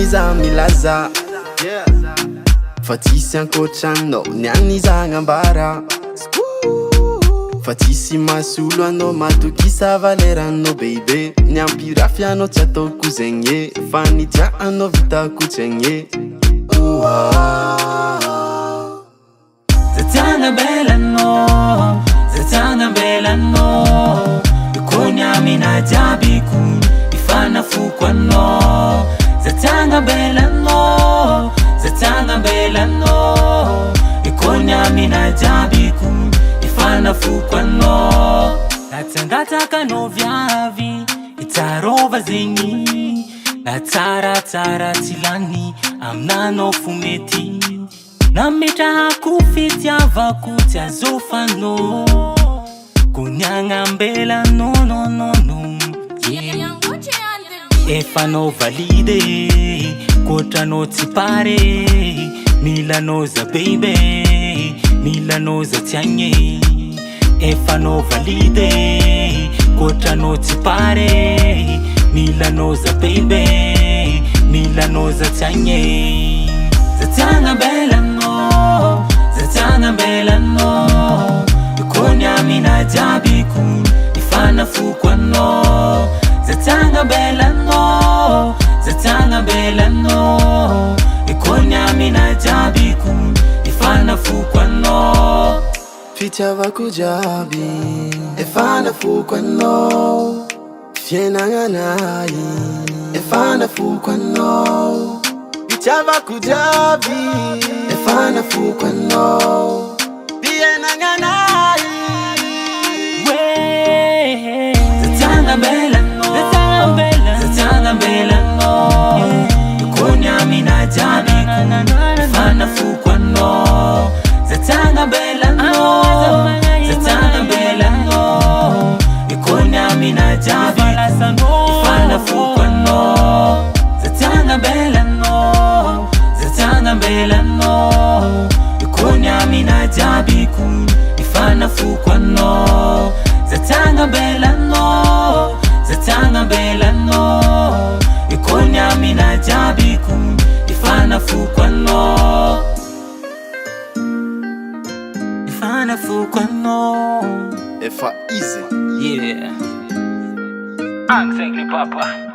niza milaza fa tsisy ankoatranao nianiza agnambara fa tsisy masolo anao matokisa valeranao bebe niampirafianao tsy ataoko zegny fa nidiaanao vitako zegny Zatanga belano Ikonya mina jabiku Ifana fukwano Zatanga belano Ikonya mina jabiku Ifana fukwano Natsangataka no vyavi Itarova zengi Natsara tilani Amnano fumeti Namita kufitya vakutia zofano Kunyanga mbela no yeah. Efano valide Kotano tipare Milano za baby Milano za tianye Efano valide Kotano tipare Milano za baby Milano za tianye Zatanga belano Ikonya mina jabiku Ifana fukwano Zatanga belano Ikonya mina jabiku Ifana fukwano Ficha vakujabi Ifana fukwano Fiena nganai Ifana fukwano Chava kujabi Efana fukwano Biena nganai Zatanga belano Ikonya mina jabiku Efana fukwano Zatanga belano Ikonya mina jabiku Efana fukwano Zatanga belano Ikonya mina jabiku Ifana fukwano Zatanga belano Ikonya mina jabiku Ifana fukwano Ifana fukwano Efa easy yeah Exactly papa